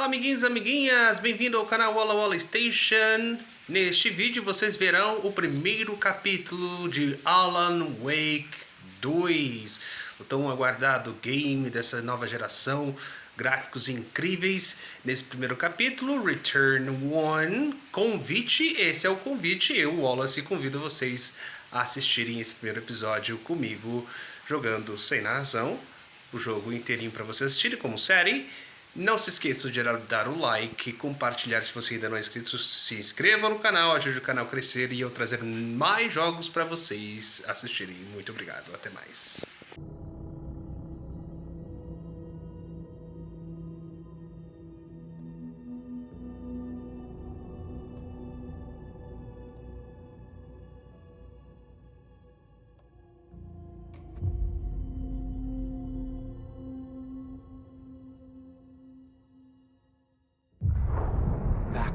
amiguinhos e amiguinhas, bem-vindo ao canal Walla-Walla Station. Neste vídeo vocês verão o primeiro capítulo de Alan Wake 2, o tão aguardado game dessa nova geração, gráficos incríveis. Nesse primeiro capítulo, Return 1, Convite, esse é o convite, eu, Wallace, convido vocês a assistirem esse primeiro episódio comigo, jogando sem narração, o jogo inteirinho para vocês assistirem como série. Não se esqueça de dar o like, compartilhar se você ainda não é inscrito, se inscreva no canal, ajude o canal a crescer e eu trazer mais jogos para vocês assistirem. Muito obrigado, até mais.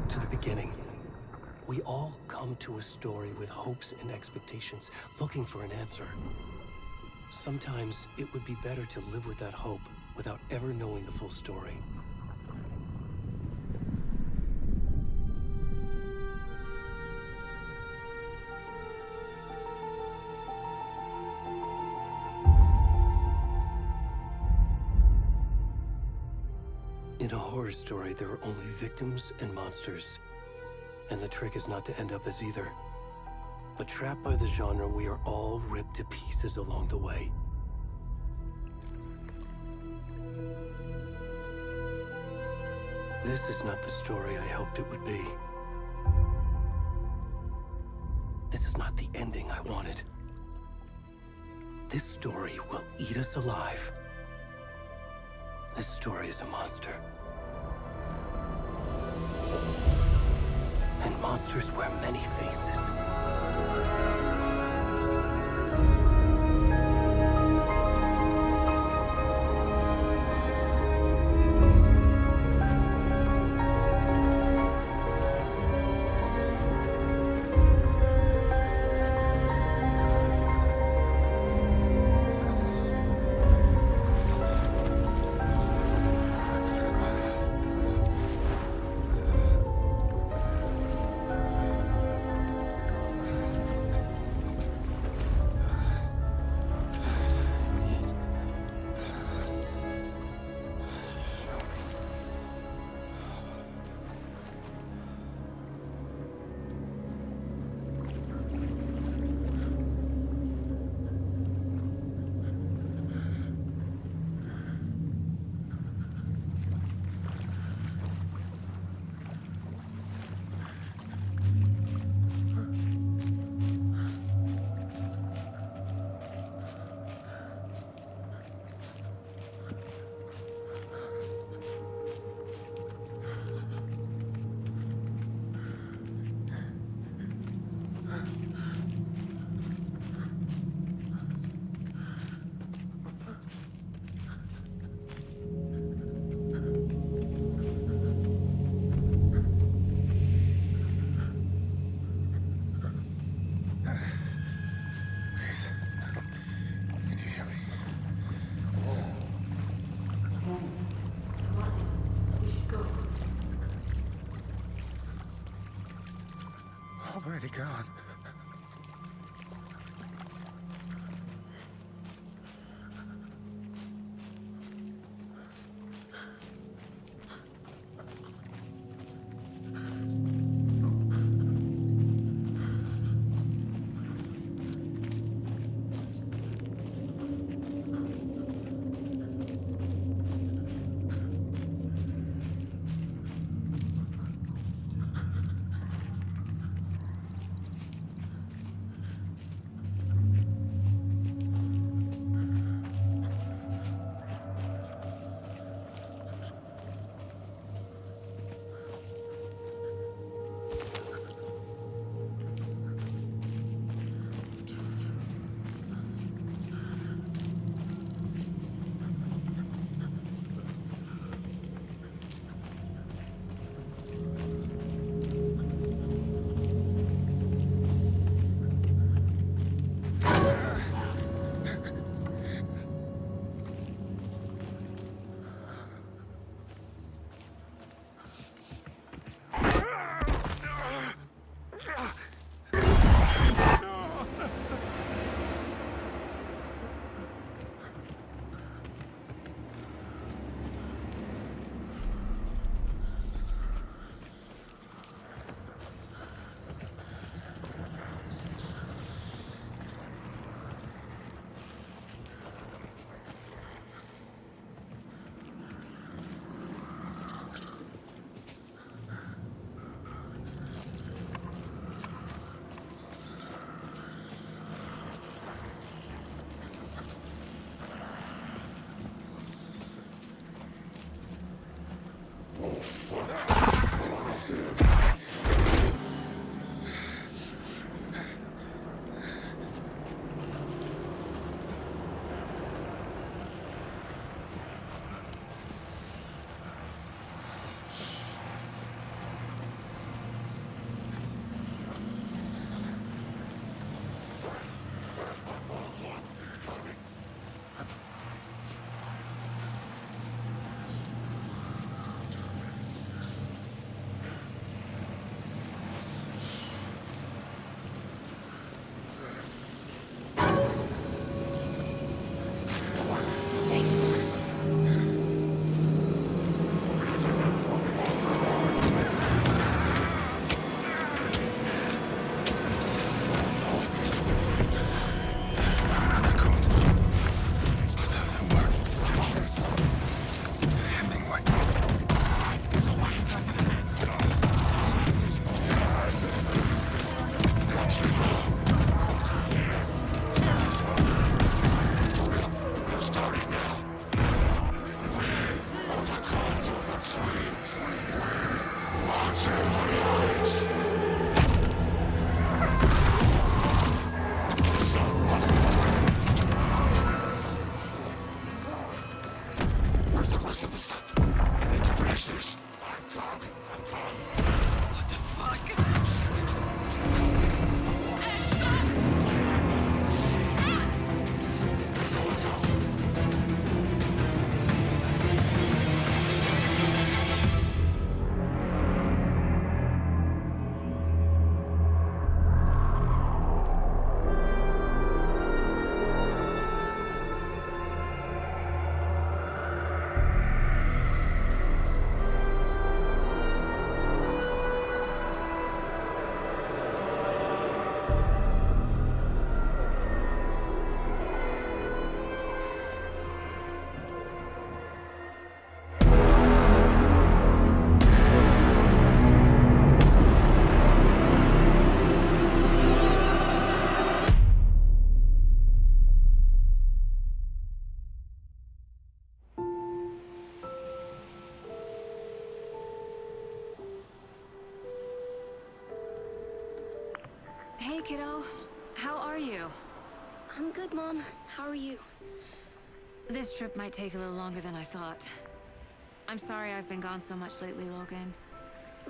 To the beginning. We all come to a story with hopes and expectations, looking for an answer. Sometimes it would be better to live with that hope without ever knowing the full story. In a horror story, there are only victims and monsters. And the trick is not to end up as either. But trapped by the genre, we are all ripped to pieces along the way. This is not the story I hoped it would be. This is not the ending I wanted. This story will eat us alive. This story is a monster. And monsters wear many faces. Already gone. Hey, kiddo. How are you? I'm good, Mom. How are you? This trip might take a little longer than I thought. I'm sorry I've been gone so much lately, Logan.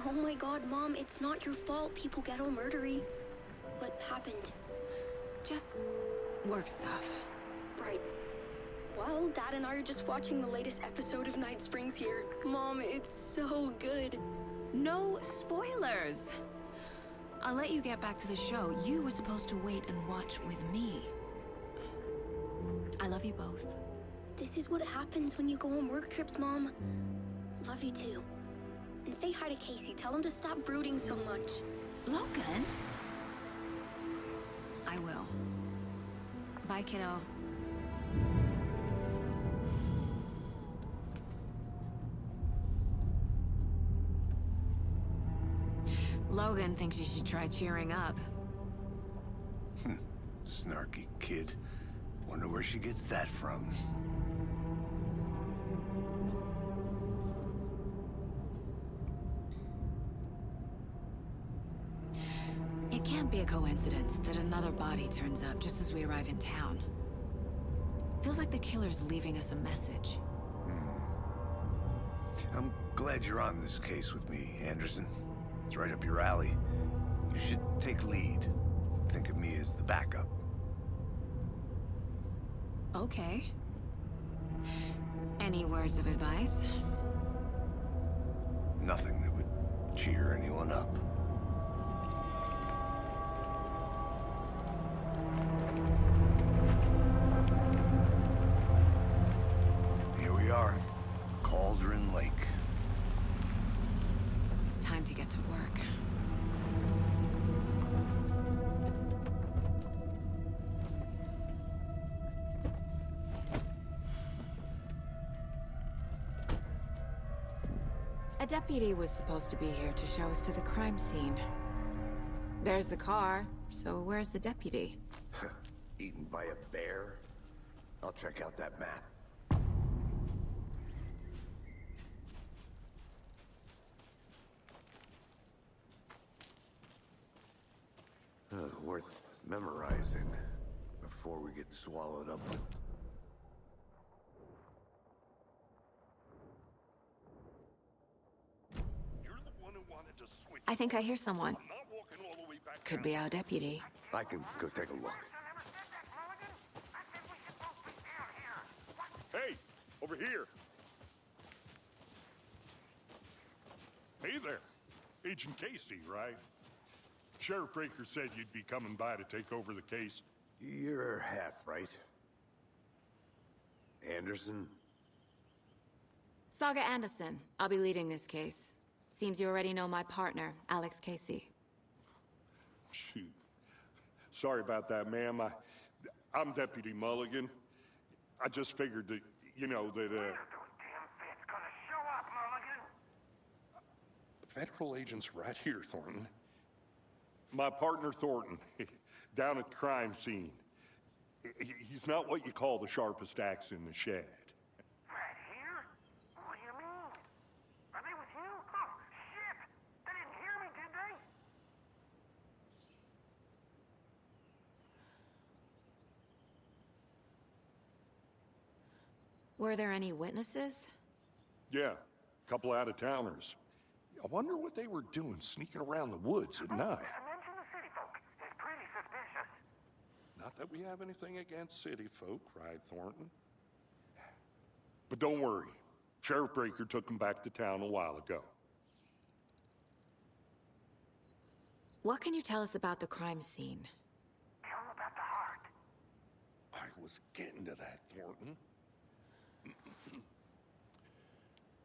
Oh my god, Mom, it's not your fault people get all murdery. What happened? Just work stuff. Right. Well, Dad and I are just watching the latest episode of Night Springs here. Mom, it's so good. No spoilers! I'll let you get back to the show. You were supposed to wait and watch with me. I love you both. This is what happens when you go on work trips, Mom. Love you too. And say hi to Casey. Tell him to stop brooding so much. Logan? I will. Bye, kiddo. Logan thinks you should try cheering up. Snarky kid. Wonder where she gets that from. It can't be a coincidence that another body turns up just as we arrive in town. Feels like the killer's leaving us a message. I'm glad you're on this case with me, Anderson. It's right up your alley. You should take lead. Think of me as the backup. Okay. Any words of advice? Nothing that would cheer anyone up. Here we are. Cauldron Lake. Time to get to work. A deputy was supposed to be here to show us to the crime scene. There's the car, so where's the deputy? Eaten by a bear? I'll check out that map. worth memorizing before we get swallowed up with... You're the one who wanted to switch. I think I hear someone. I'm not walking all the way back Could down. be our deputy. I can go take a look. Hey, over here. Hey there. Agent Casey, right? Sheriff Breaker said you'd be coming by to take over the case. You're half right. Anderson? Saga Anderson. I'll be leading this case. Seems you already know my partner, Alex Casey. Shoot. Sorry about that, ma'am. I'm Deputy Mulligan. I just figured that, you know, that, Federal agents right here, Thornton. My partner, Thornton, down at the crime scene. He's not what you call the sharpest axe in the shed. Right here? What do you mean? Are they with you? Oh, shit! They didn't hear me, did they? Were there any witnesses? Yeah, a couple out-of-towners. I wonder what they were doing sneaking around the woods at night. Mention the city folk. It's pretty suspicious. Not that we have anything against city folk, right, Thornton? But don't worry. Sheriff Breaker took them back to town a while ago. What can you tell us about the crime scene? Tell them about the heart. I was getting to that, Thornton.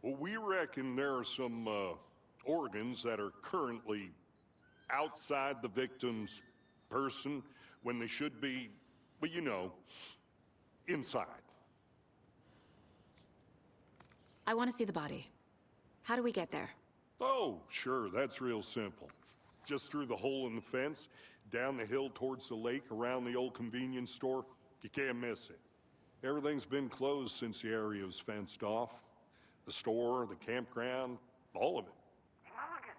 Well, we reckon there are some, organs that are currently outside the victim's person when they should be, well, you know, inside. I want to see the body. How do we get there? Oh, sure, that's real simple. Just through the hole in the fence, down the hill towards the lake, around the old convenience store. You can't miss it. Everything's been closed since the area was fenced off. The store, the campground, all of it. Mulligan,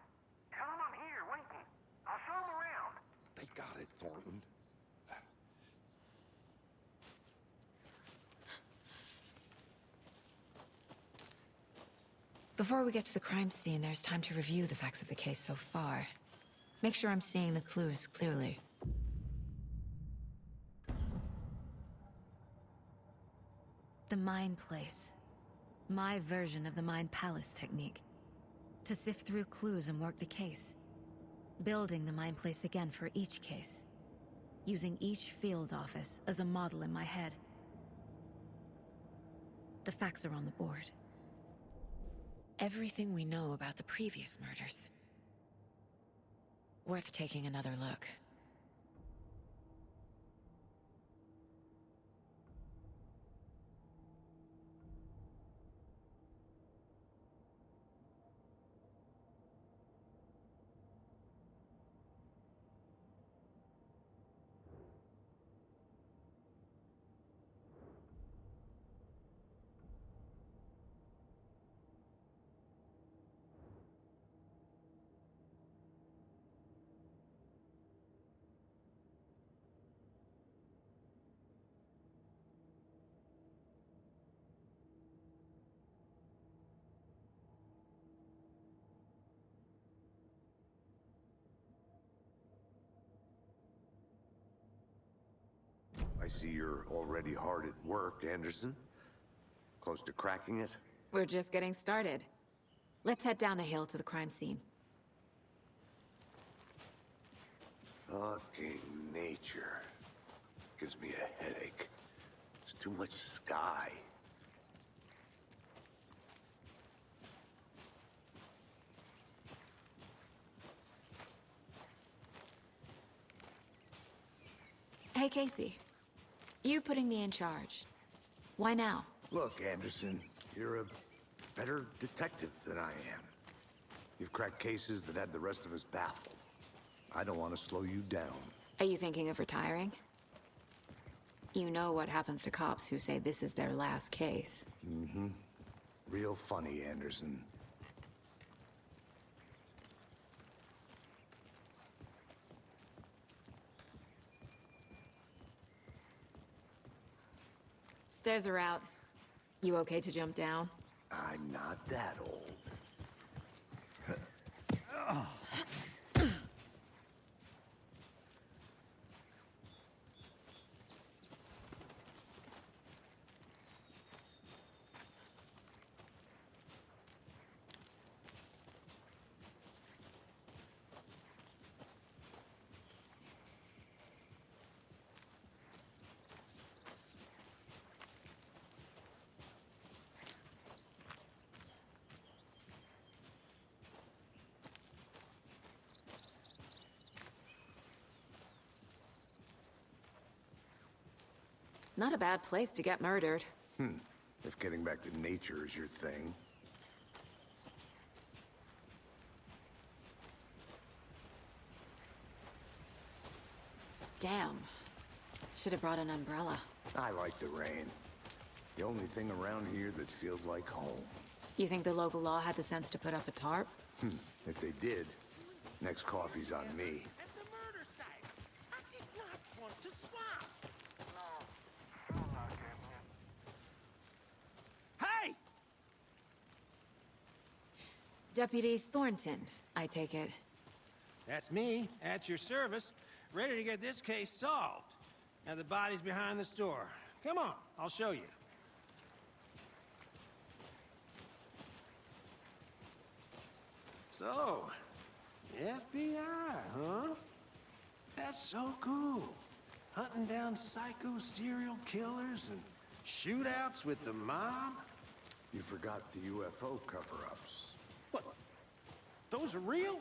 tell them I'm here waiting. I'll show them around. They got it, Thornton. Before we get to the crime scene, there's time to review the facts of the case so far. Make sure I'm seeing the clues clearly. The Mind Place. My version of the Mind Palace technique. To sift through clues and work the case. Building the Mind Place again for each case. Using each field office as a model in my head. The facts are on the board. Everything we know about the previous murders. Worth taking another look. I see you're already hard at work, Anderson. Close to cracking it? We're just getting started. Let's head down the hill to the crime scene. Fucking nature. Gives me a headache. There's too much sky. Hey, Casey. You putting me in charge. Why now? Look, Anderson, you're a better detective than I am. You've cracked cases that had the rest of us baffled. I don't want to slow you down. Are you thinking of retiring? You know what happens to cops who say this is their last case. Mm-hmm. Real funny, Anderson. Stairs are out. You okay to jump down? I'm not that old. Not a bad place to get murdered. If getting back to nature is your thing. Damn. Should have brought an umbrella. I like the rain. The only thing around here that feels like home. You think the local law had the sense to put up a tarp? If they did, next coffee's on me. At the murder site. I did not want to swap. No, you're not getting it. Hey! Deputy Thornton, I take it. That's me, at your service, ready to get this case solved. Now the body's behind the store. Come on, I'll show you. So, FBI, huh? That's so cool. Hunting down psycho serial killers and shootouts with the mob? You forgot the UFO cover-ups. What? Those are real?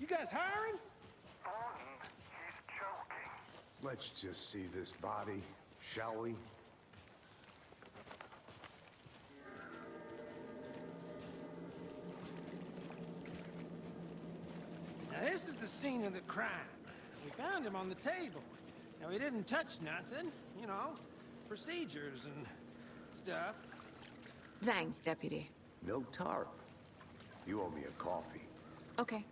You guys hiring? Thornton, he's joking. Let's just see this body, shall we? Now this is the scene of the crime. We found him on the table. Now he didn't touch nothing, you know, procedures and stuff. Thanks, Deputy. No tarp. You owe me a coffee. Okay.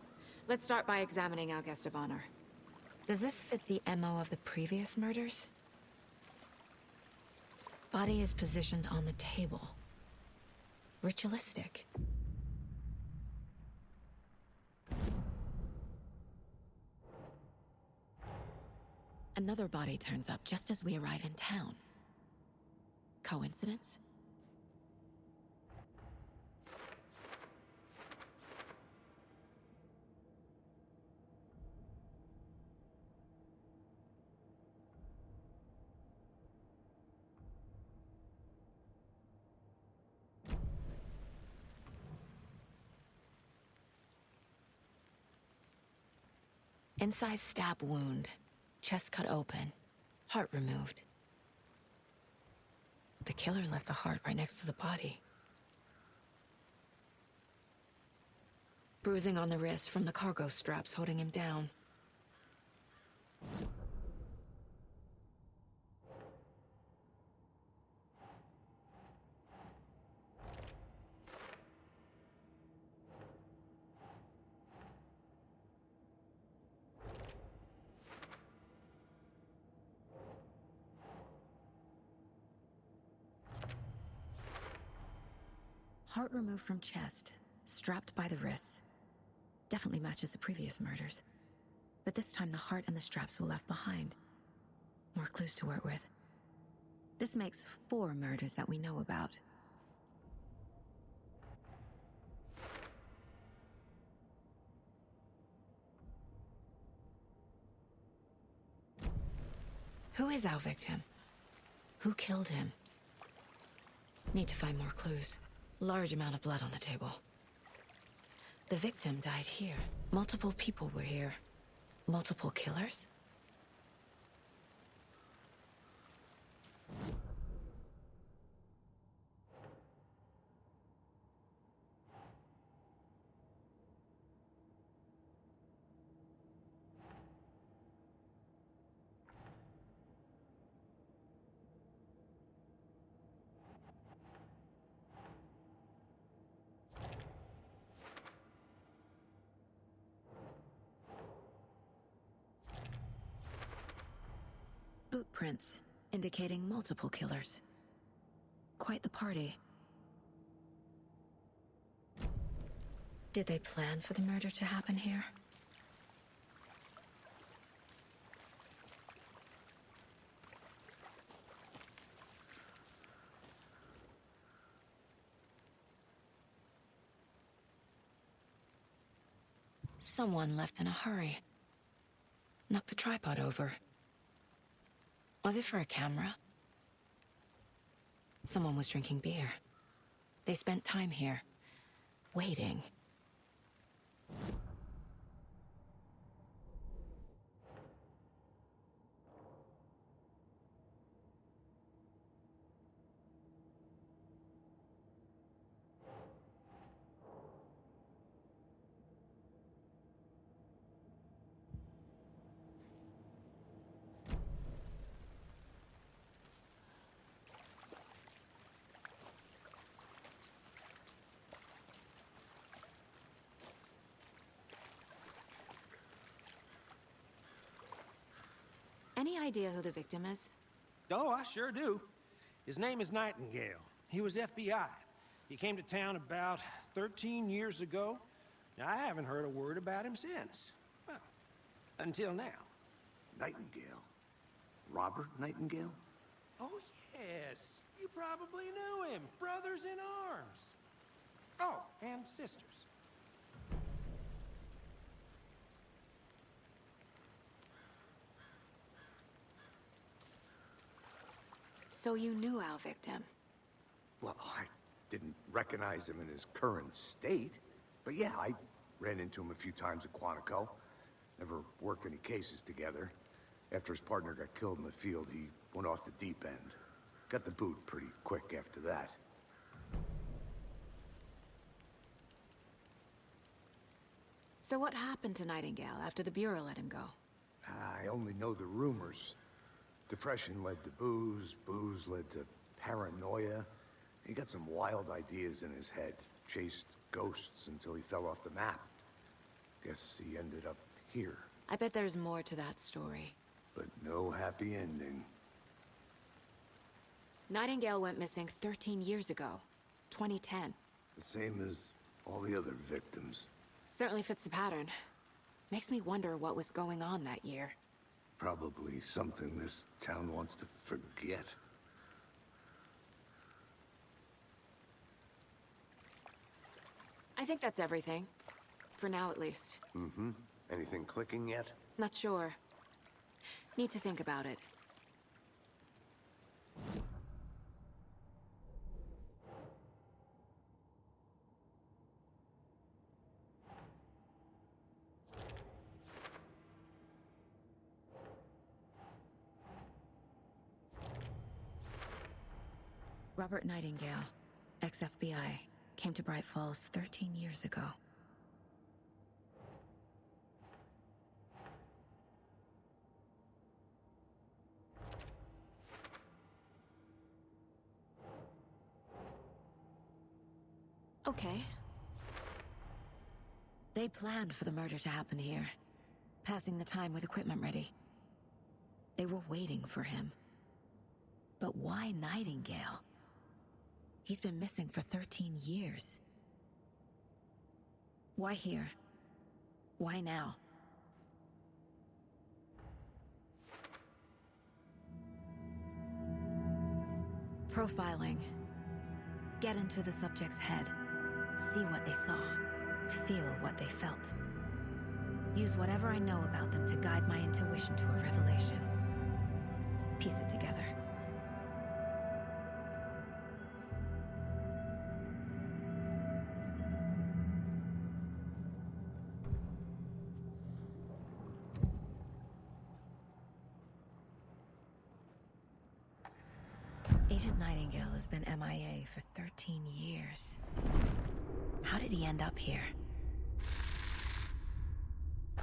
Let's start by examining our guest of honor. Does this fit the MO of the previous murders? Body is positioned on the table. Ritualistic. Another body turns up just as we arrive in town. Coincidence? Incised stab wound. Chest cut open. Heart removed. The killer left the heart right next to the body. Bruising on the wrist from the cargo straps holding him down. Heart removed from chest, strapped by the wrists. Definitely matches the previous murders. But this time the heart and the straps were left behind. More clues to work with. This makes 4 murders that we know about. Who is our victim? Who killed him? Need to find more clues. Large amount of blood on the table. The victim died here. Multiple people were here. Multiple killers? Boot prints, indicating multiple killers. quite the party. Did they plan for the murder to happen here? Someone left in a hurry. Knocked the tripod over. Was it for a camera? Someone was drinking beer. They spent time here, waiting. Any idea who the victim is? Oh, I sure do. His name is Nightingale. He was FBI. He came to town about 13 years ago. Now, I haven't heard a word about him since. Well, until now. Nightingale? Robert Nightingale? Oh, yes. You probably knew him. Brothers in arms. Oh, and sisters. So you knew our victim? Well, I didn't recognize him in his current state. But yeah, I ran into him a few times at Quantico. Never worked any cases together. After his partner got killed in the field, he went off the deep end. Got the boot pretty quick after that. So what happened to Nightingale after the Bureau let him go? I only know the rumors. Depression led to booze, booze led to paranoia. He got some wild ideas in his head, chased ghosts until he fell off the map. Guess he ended up here. I bet there's more to that story. But no happy ending. Nightingale went missing 13 years ago, 2010. The same as all the other victims. Certainly fits the pattern. Makes me wonder what was going on that year. Probably something this town wants to forget. I think that's everything. For now, at least. Mm-hmm. Anything clicking yet? Not sure. Need to think about it. Robert Nightingale, ex-FBI, came to Bright Falls 13 years ago. Okay. They planned for the murder to happen here, passing the time with equipment ready. They were waiting for him. But why Nightingale? He's been missing for 13 years. Why here? Why now? Profiling. Get into the subject's head. See what they saw. Feel what they felt. Use whatever I know about them to guide my intuition to a revelation. Piece it together. Agent Nightingale has been MIA for 13 years. How did he end up here?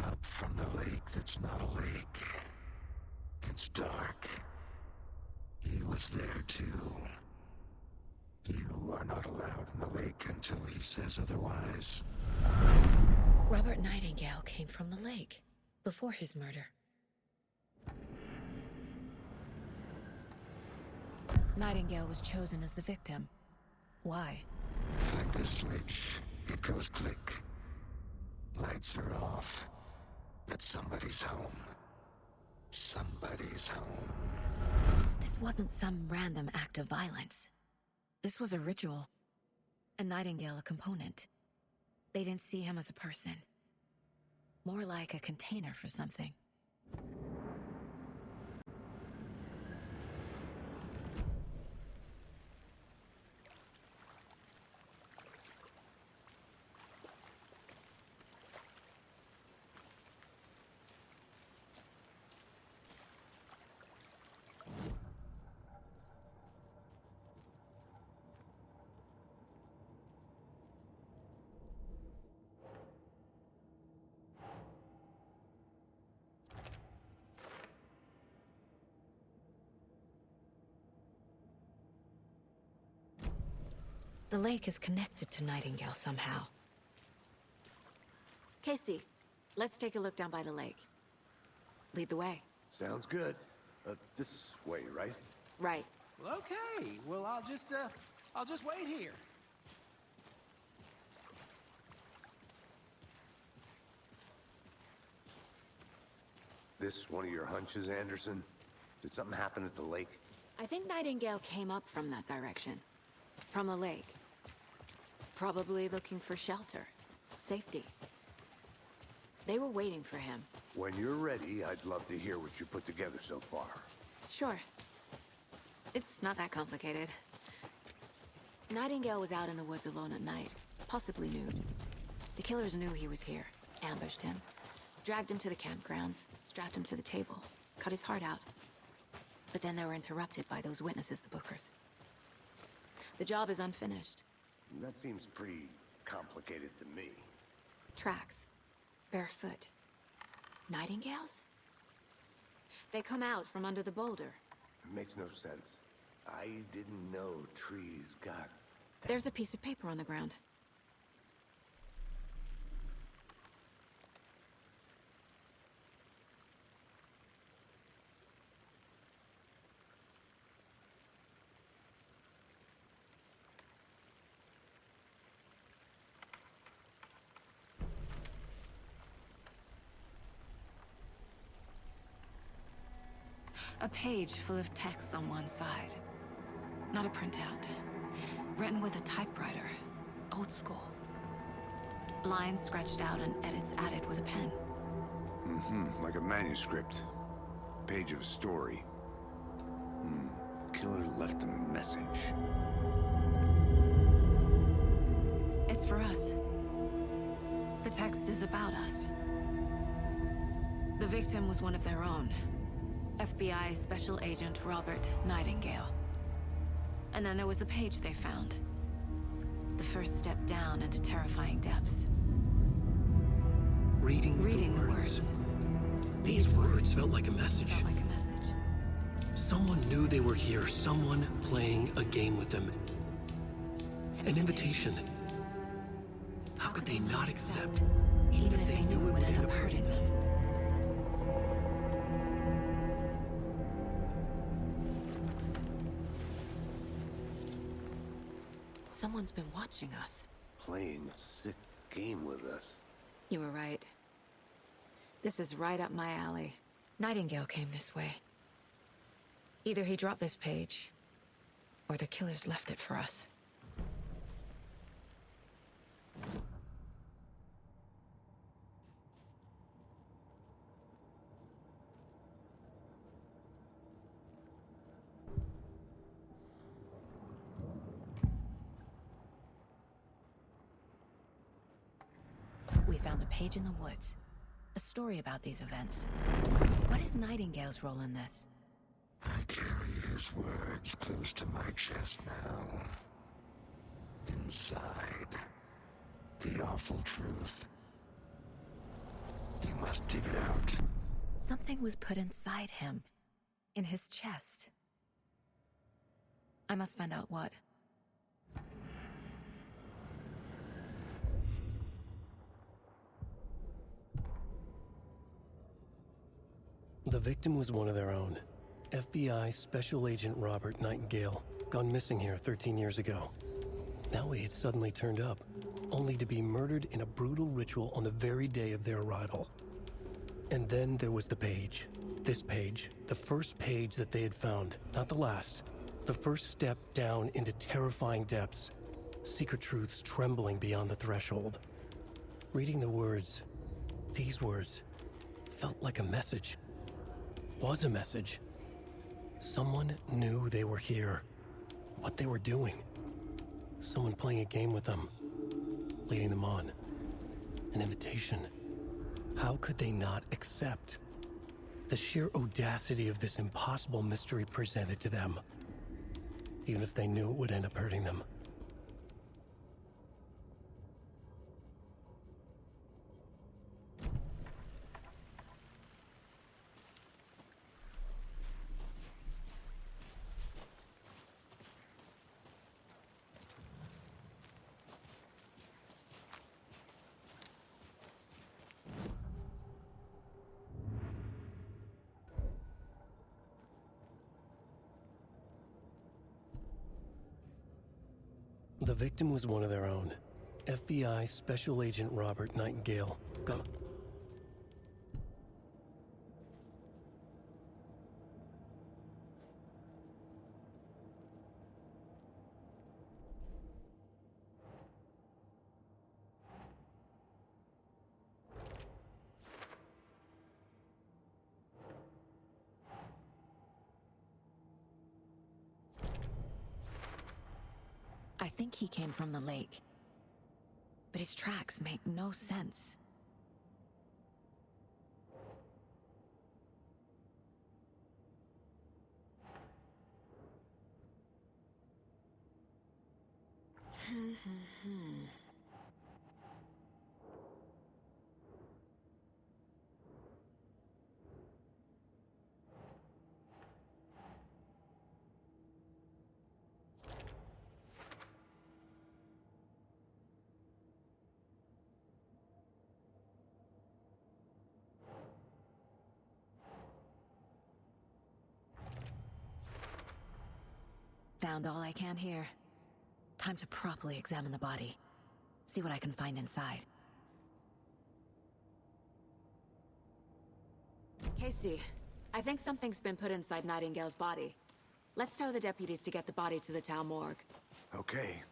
Up from the lake that's not a lake. It's dark. He was there too. You are not allowed in the lake until he says otherwise. Robert Nightingale came from the lake, before his murder. Nightingale was chosen as the victim. Why? Flick the switch, it goes click. Lights are off, but somebody's home. Somebody's home. This wasn't some random act of violence. This was a ritual. And Nightingale a component. They didn't see him as a person. More like a container for something. The lake is connected to Nightingale somehow. Casey, let's take a look down by the lake. Lead the way. Sounds good. This way, right? Right. Well, okay. Well, I'll just wait here. This one of your hunches, Anderson? Did something happen at the lake? I think Nightingale came up from that direction. From the lake. Probably looking for shelter. Safety. They were waiting for him. When you're ready, I'd love to hear what you put together so far. Sure. It's not that complicated. Nightingale was out in the woods alone at night, possibly nude. The killers knew he was here, ambushed him, dragged him to the campgrounds, strapped him to the table, cut his heart out. But then they were interrupted by those witnesses, the Bookers. The job is unfinished. That seems pretty complicated to me. Tracks. Barefoot. Nightingales? They come out from under the boulder. It makes no sense. I didn't know trees got... There's a piece of paper on the ground. A page full of text on one side. Not a printout. Written with a typewriter. Old school. Lines scratched out and edits added with a pen. Mm-hmm, like a manuscript. Page of a story. Killer left a message. It's for us. The text is about us. The victim was one of their own. FBI Special Agent Robert Nightingale. And then there was the page they found. The first step down into terrifying depths. Reading the words. These words felt like a message. Felt like a message. Someone knew they were here, someone playing a game with them. An invitation. How could they not accept, even if they knew it would end up hurting them? Someone's been watching us. Playing a sick game with us. You were right. This is right up my alley. Nightingale came this way. Either he dropped this page, or the killers left it for us. We found a page in the woods. A story about these events. What is Nightingale's role in this? I carry his words close to my chest now. Inside, the awful truth. You must dig it out. Something was put inside him. In his chest. I must find out what. The victim was one of their own. FBI Special Agent Robert Nightingale, gone missing here 13 years ago. Now he had suddenly turned up, only to be murdered in a brutal ritual on the very day of their arrival. And then there was the page. This page, the first page that they had found, not the last. The first step down into terrifying depths. Secret truths trembling beyond the threshold. Reading the words, these words, felt like a message. Was a message. Someone knew they were here. What they were doing. Someone playing a game with them. Leading them on. An invitation. How could they not accept? The sheer audacity of this impossible mystery presented to them. Even if they knew it would end up hurting them. The victim was one of their own. FBI Special Agent Robert Nightingale. Come. I think he came from the lake. But his tracks make no sense. Found all I can here. Time to properly examine the body. See what I can find inside. Casey, I think something's been put inside Nightingale's body. Let's tell the deputies to get the body to the town morgue. Okay.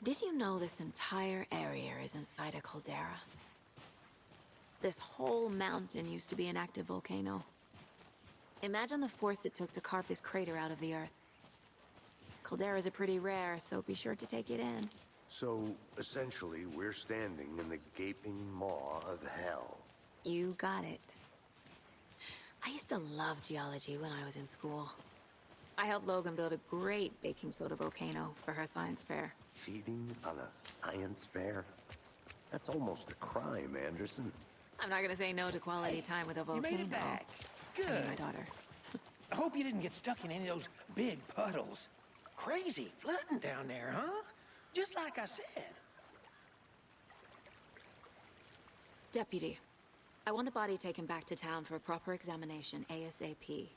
Did you know this entire area is inside a caldera? This whole mountain used to be an active volcano. Imagine the force it took to carve this crater out of the earth. Calderas are pretty rare, so be sure to take it in. So, essentially, we're standing in the gaping maw of hell. You got it. I used to love geology when I was in school. I helped Logan build a great baking soda volcano for her science fair. Cheating on a science fair? That's almost a crime, Anderson. I'm not gonna say no to quality time with a volcano. You made it back. Good. I mean, my daughter. I hope you didn't get stuck in any of those big puddles. Crazy flooding down there, huh? Just like I said. Deputy, I want the body taken back to town for a proper examination, ASAP.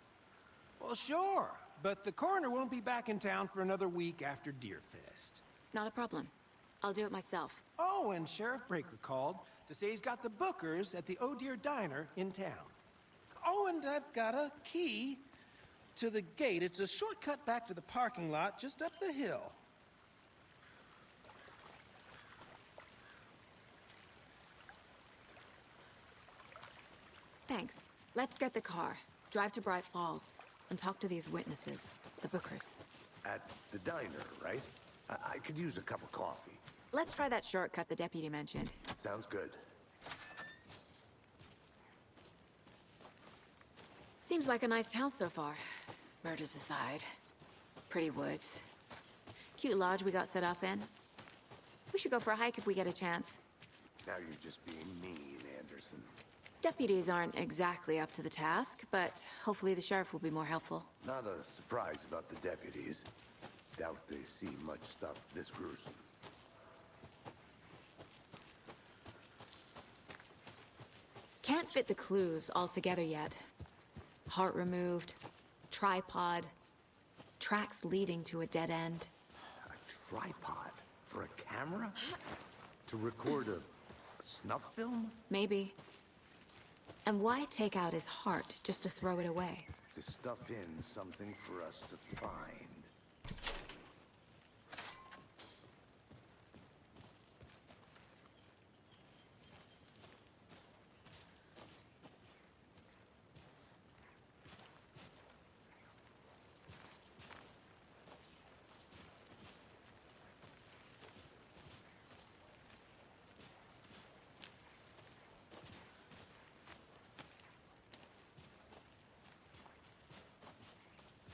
Well, sure. But the coroner won't be back in town for another week after Deerfest. Not a problem. I'll do it myself. Oh, and Sheriff Breaker called to say he's got the bookers at the Oh Dear Diner in town. Oh, and I've got a key to the gate. It's a shortcut back to the parking lot just up the hill. Thanks. Let's get the car, drive to Bright Falls, and talk to these witnesses, the bookers. At the diner, right? I could use a cup of coffee. Let's try that shortcut the deputy mentioned. Sounds good. Seems like a nice town so far. Murders aside. Pretty woods. Cute lodge we got set up in. We should go for a hike if we get a chance. Now you're just being mean, Anderson. Deputies aren't exactly up to the task, but hopefully the sheriff will be more helpful. Not a surprise about the deputies. Doubt they see much stuff this gruesome. Can't fit the clues all together yet. Heart removed, tripod, tracks leading to a dead end. A tripod? For a camera? To record a snuff film? Maybe. And why take out his heart just to throw it away? To stuff in something for us to find.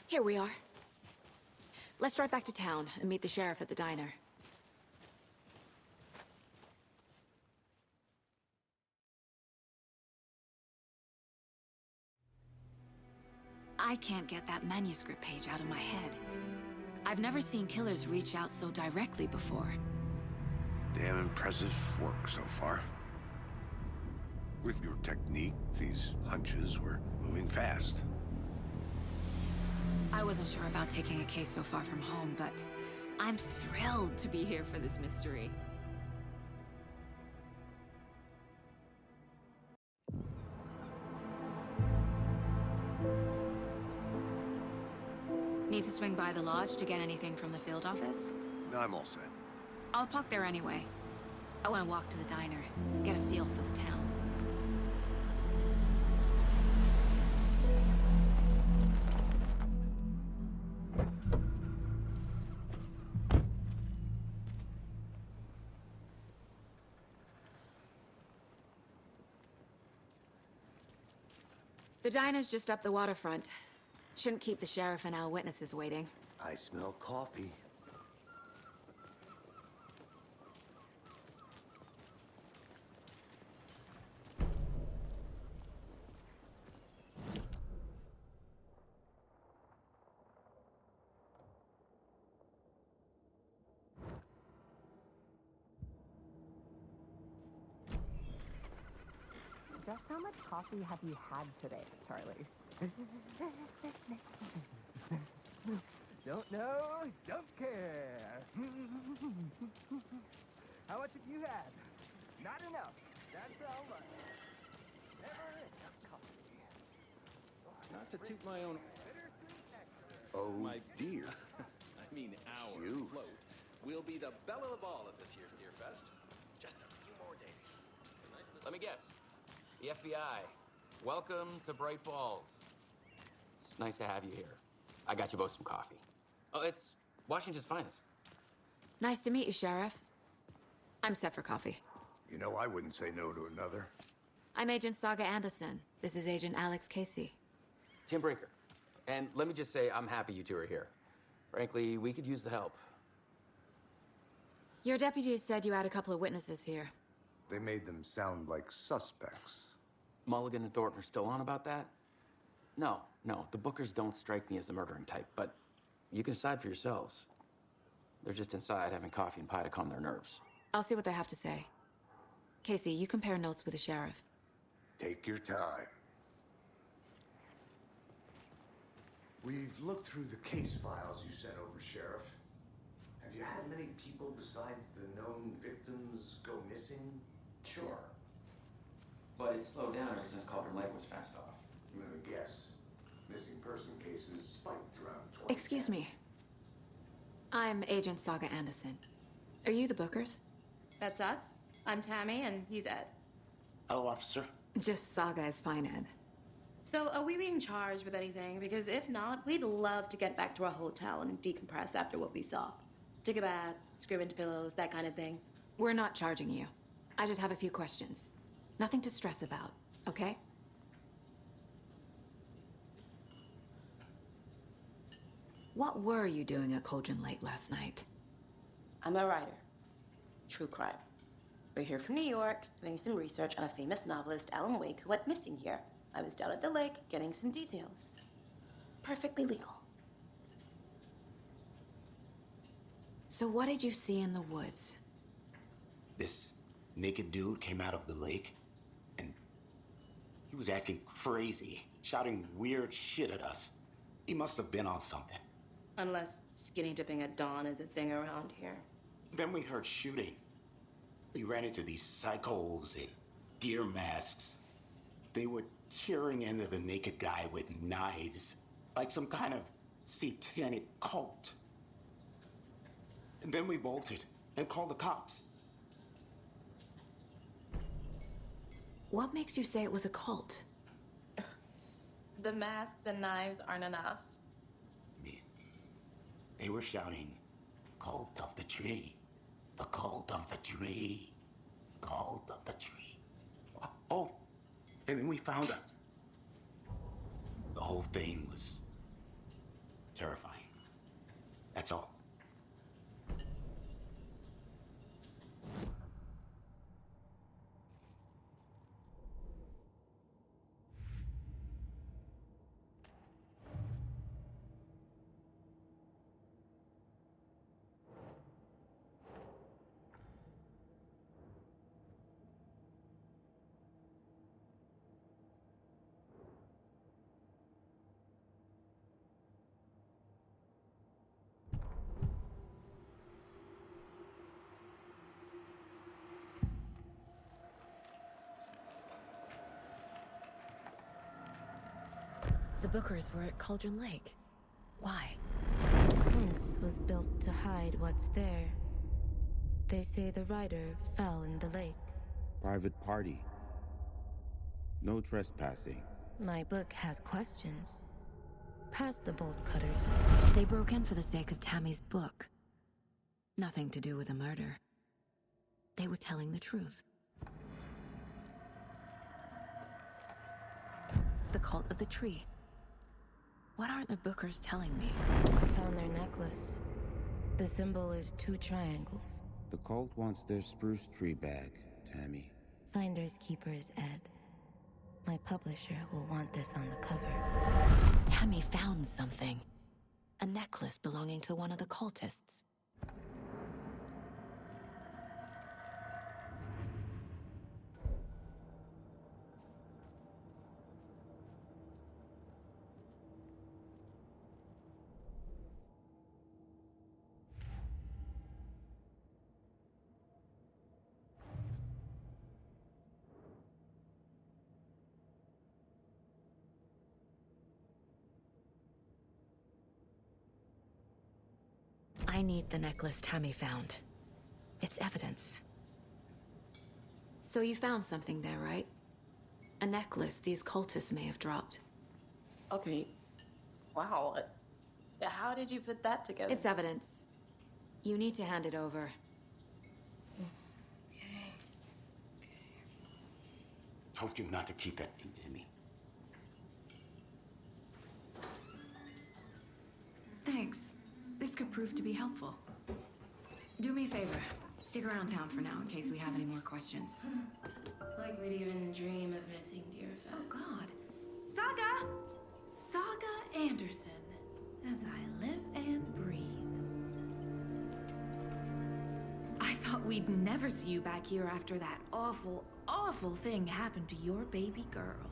Here we are. Let's drive back to town and meet the sheriff at the diner. I can't get that manuscript page out of my head. I've never seen killers reach out so directly before. Damn impressive work so far. With your technique, these hunches were moving fast. I wasn't sure about taking a case so far from home, but I'm thrilled to be here for this mystery. Need to swing by the lodge to get anything from the field office? I'm all set. I'll park there anyway. I want to walk to the diner, get a feel for the town. The diner's just up the waterfront. Shouldn't keep the sheriff and our witnesses waiting. I smell coffee. Just how much coffee have you had today, Charlie? Don't know, don't care. How much have you had? Not enough. That's how much. Never enough coffee. Not to toot my own... Oh, my dear. I mean, our You. float will be the belle of the ball at this year's Deer Fest. Just a few more days. Let me guess. The FBI. Welcome to Bright Falls. It's nice to have you here. I got you both some coffee. Oh, it's Washington's finest. Nice to meet you, Sheriff. I'm set for coffee. You know, I wouldn't say no to another. I'm Agent Saga Anderson. This is Agent Alex Casey. Tim Brinker. And let me just say, I'm happy you two are here. Frankly, we could use the help. Your deputies said you had a couple of witnesses here. They made them sound like suspects. Mulligan and Thornton are still on about that? No, the Bookers don't strike me as the murdering type, but you can decide for yourselves. They're just inside having coffee and pie to calm their nerves. I'll see what they have to say. Casey, you compare notes with the sheriff. Take your time. We've looked through the case files you sent over, Sheriff. Have you had many people besides the known victims go missing? Sure. But it slowed down ever since Cauldron Lake was fenced off. I'm gonna guess. Missing person cases spiked around 20. Excuse me. I'm Agent Saga Anderson. Are you the Bookers? That's us. I'm Tammy, and he's Ed. Hello, officer. Just Saga is fine, Ed. So, are we being charged with anything? Because if not, we'd love to get back to our hotel and decompress after what we saw. Take a bath, scream into pillows, that kind of thing. We're not charging you. I just have a few questions. Nothing to stress about, okay? What were you doing at Cauldron Lake last night? I'm a writer. True crime. We're here from New York, doing some research on a famous novelist, Alan Wake, who went missing here. I was down at the lake, getting some details. Perfectly legal. So what did you see in the woods? This naked dude came out of the lake and He was acting crazy, shouting weird shit at us. He must have been on something. Unless skinny dipping at dawn is a thing around here. Then we heard shooting. We ran into these psychos in deer masks. They were tearing into the naked guy with knives, like some kind of satanic cult. And then we bolted and called the cops. What makes you say it was a cult? The masks and knives aren't enough. They were shouting, "Cult of the tree, the cult of the tree, cult of the tree." Oh, and then we found out. The whole thing was terrifying. That's all. The Bookers were at Cauldron Lake. Why? The fence was built to hide what's there. They say the rider fell in the lake. Private party. No trespassing. My book has questions. Past the bolt cutters. They broke in for the sake of Tammy's book. Nothing to do with a murder. They were telling the truth. The cult of the tree. What aren't the Bookers telling me? I found their necklace. The symbol is 2 triangles. The cult wants their spruce tree bag, Tammy. Finders keepers, Ed. My publisher will want this on the cover. Tammy found something. A necklace belonging to one of the cultists. I need the necklace Tammy found. It's evidence. So you found something there, right? A necklace these cultists may have dropped. Okay. Wow. How did you put that together? It's evidence. You need to hand it over. Okay. Told you not to keep that thing to me. Thanks. This could prove to be helpful. Do me a favor. Stick around town for now in case we have any more questions. Like we'd even dream of missing dear Fez. Oh, God. Saga! Saga Anderson. As I live and breathe. I thought we'd never see you back here after that awful, awful thing happened to your baby girl.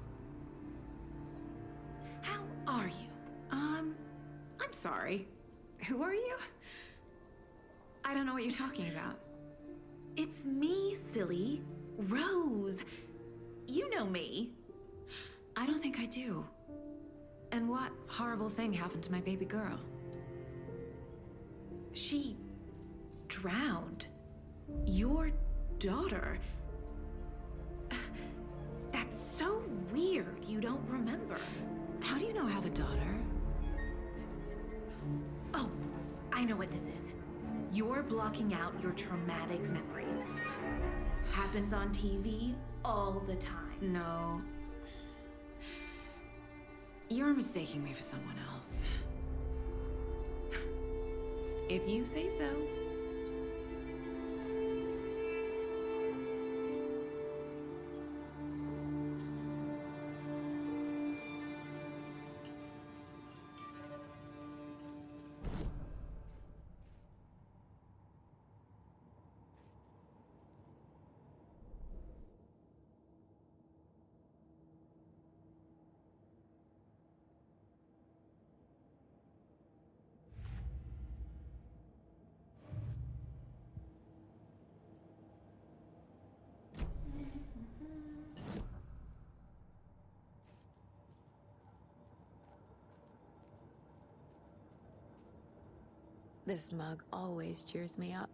How are you? I'm sorry. Who are you? I don't know what you're talking about. It's me, silly. Rose. You know me. I don't think I do. And what horrible thing happened to my baby girl? She drowned. Your daughter. That's so weird you don't remember. How do you know I have a daughter? Oh, I know what this is. You're blocking out your traumatic memories. Happens on TV all the time. No. You're mistaking me for someone else. If you say so. This mug always cheers me up.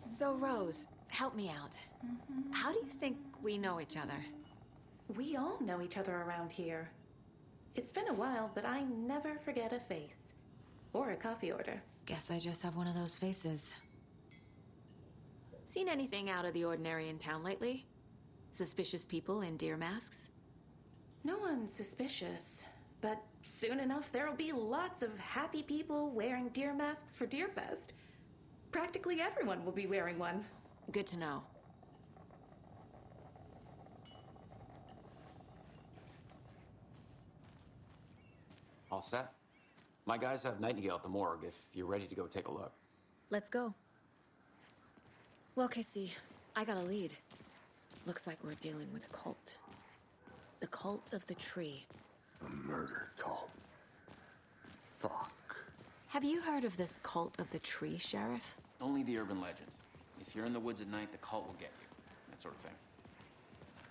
So, Rose, help me out. How do you think we know each other? We all know each other around here. It's been a while, but I never forget a face. Or a coffee order. Guess I just have one of those faces. Seen anything out of the ordinary in town lately? Suspicious people in deer masks? No one's suspicious. But soon enough, there'll be lots of happy people wearing deer masks for Deerfest. Practically everyone will be wearing one. Good to know. All set? My guys have Nightingale at the morgue if you're ready to go take a look. Let's go. Well, Casey, I got a lead. Looks like we're dealing with a cult. The cult of the tree. A murder cult. Fuck. Have you heard of this cult of the tree, Sheriff? Only the urban legend. If you're in the woods at night, the cult will get you. That sort of thing.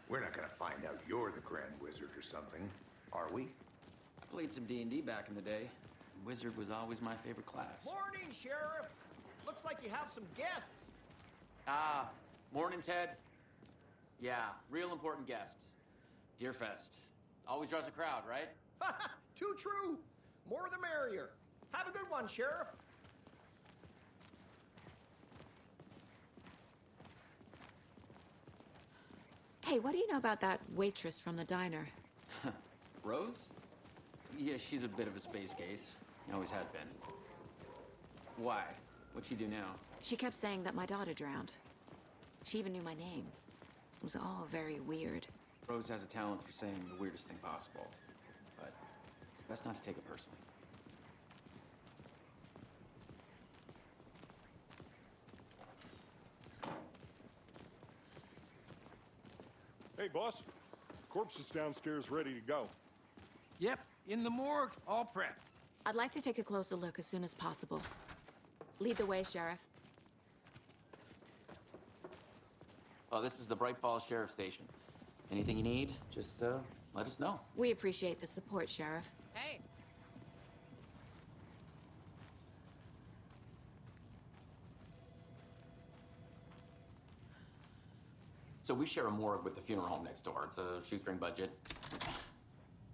We're not gonna find out you're the Grand Wizard or something, are we? I played some D&D back in the day. Wizard was always my favorite class. Morning, Sheriff. Looks like you have some guests. Ah, morning, Ted. Yeah, real important guests. Deerfest. Always draws a crowd, right? Too true. More the merrier. Have a good one, Sheriff. Hey, what do you know about that waitress from the diner? Rose? Yeah, she's a bit of a space case. Always has been. Why? What'd she do now? She kept saying that my daughter drowned. She even knew my name. It was all very weird. Rose has a talent for saying the weirdest thing possible. But it's best not to take it personally. Hey, boss. Corpse is downstairs ready to go. Yep, in the morgue, all prepped. I'd like to take a closer look as soon as possible. Lead the way, Sheriff. Oh, this is the Bright Falls Sheriff Station. Anything you need, just let us know. We appreciate the support, Sheriff. Hey! So we share a morgue with the funeral home next door. It's a shoestring budget.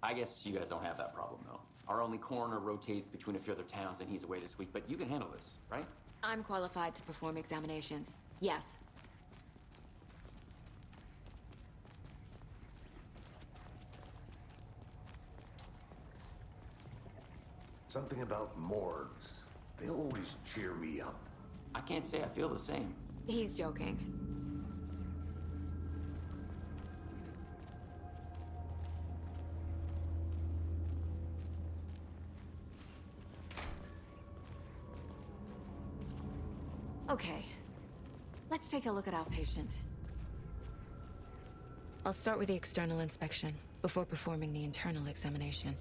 I guess you guys don't have that problem, though. Our only coroner rotates between a few other towns, and he's away this week, but you can handle this, right? I'm qualified to perform examinations. Yes. Something about morgues. They always cheer me up. I can't say I feel the same. He's joking. Okay, let's take a look at our patient. I'll start with the external inspection before performing the internal examination.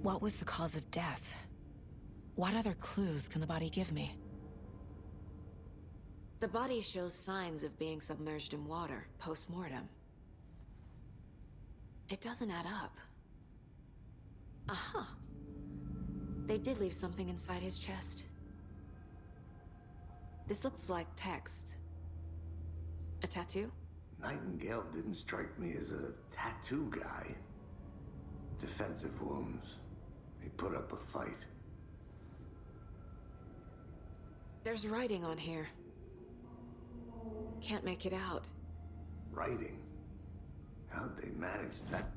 What was the cause of death? What other clues can the body give me? The body shows signs of being submerged in water post-mortem. It doesn't add up. Aha. They did leave something inside his chest. This looks like text. A tattoo? Nightingale didn't strike me as a tattoo guy. Defensive wounds. He put up a fight. There's writing on here. Can't make it out. Writing? How'd they manage that?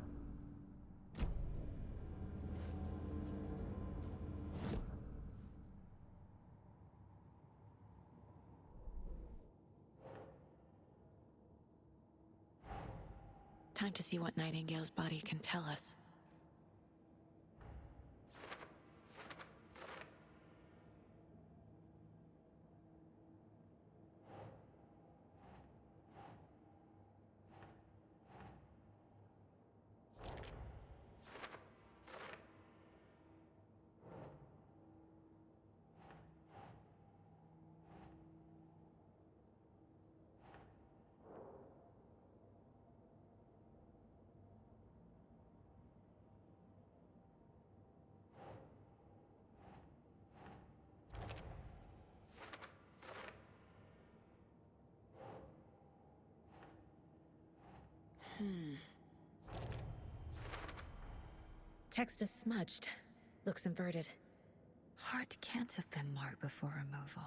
Time to see what Nightingale's body can tell us. Text is smudged. Looks inverted. Heart can't have been marked before removal.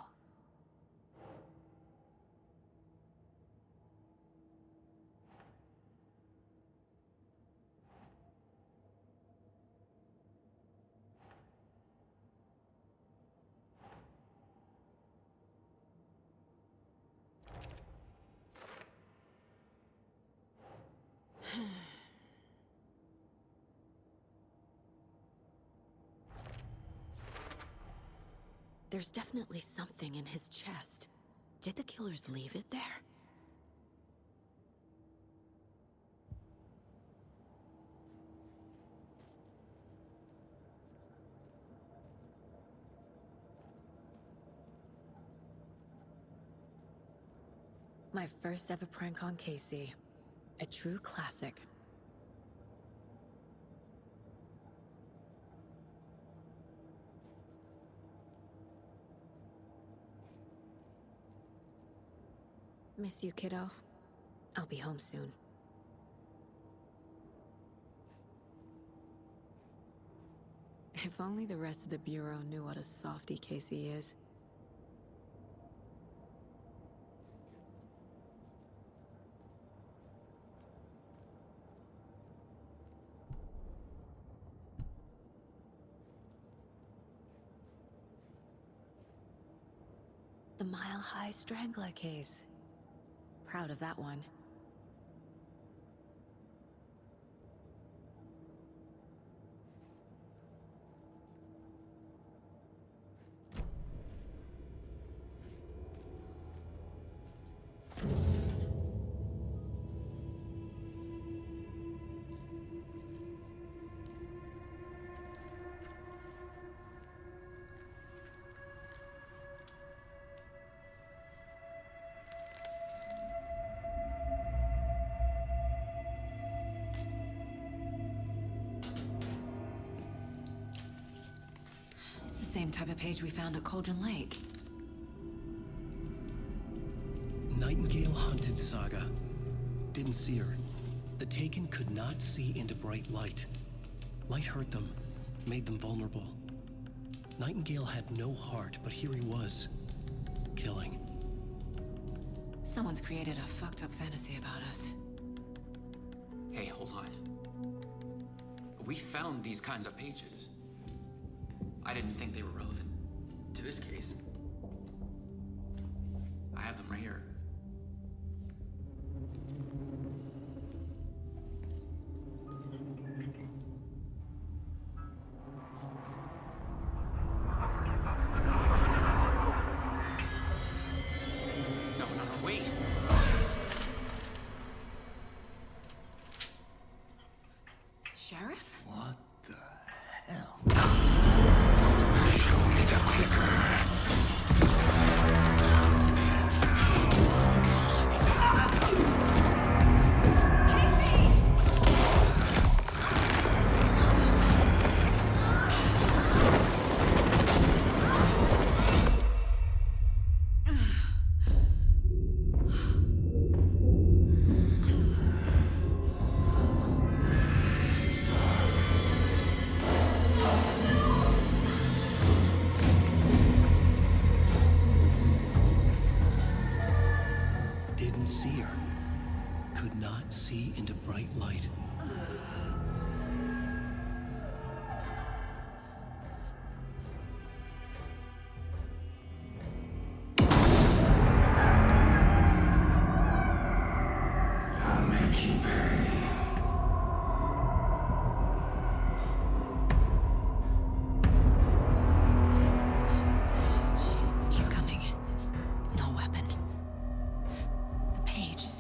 There's definitely something in his chest. Did the killers leave it there? My first ever prank on Casey. A true classic. Miss you, kiddo. I'll be home soon. If only the rest of the Bureau knew what a softy Casey is. The Mile High Strangler case. Proud of that one. Same type of page we found at Cauldron Lake. Nightingale hunted Saga. Didn't see her. The Taken could not see into bright light. Light hurt them, made them vulnerable. Nightingale had no heart, but here he was, killing. Someone's created a fucked up fantasy about us. Hey, hold on. We found these kinds of pages. I didn't think they were relevant to this case. I have them right here. No, wait! Sheriff? What the hell? Show me the clicker.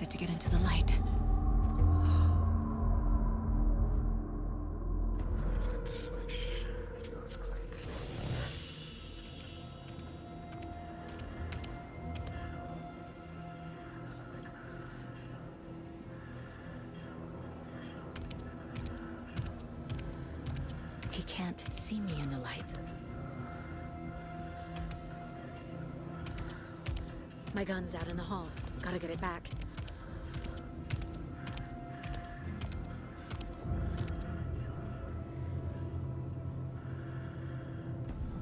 it to get into the light. He can't see me in the light. My gun's out in the hall. Gotta get it back.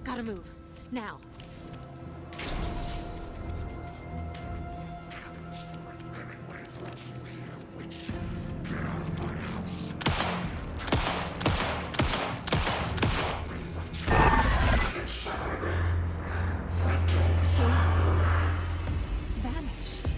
Gotta move. Now. Vanished.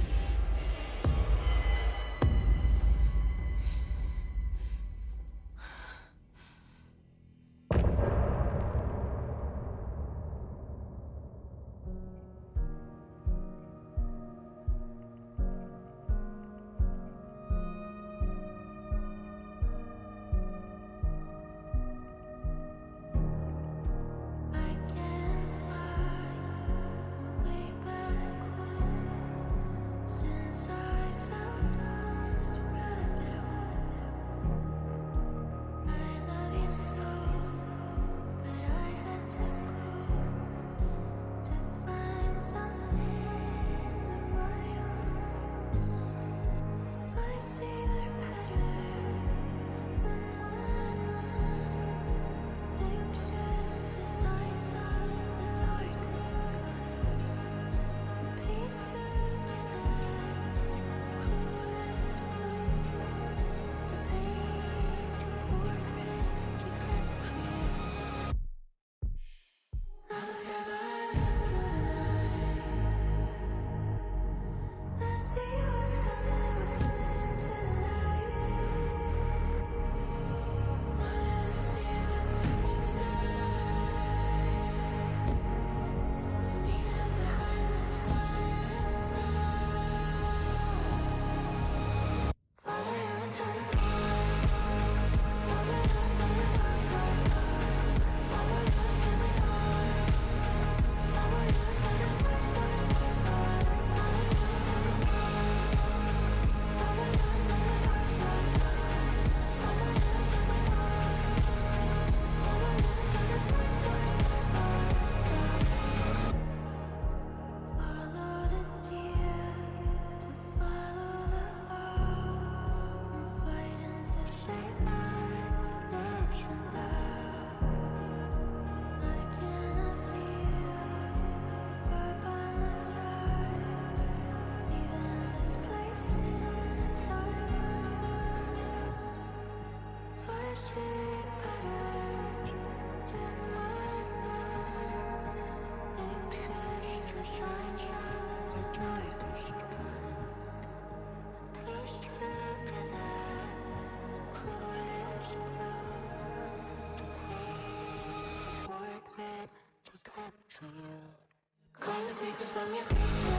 Call the secrets from your crystal.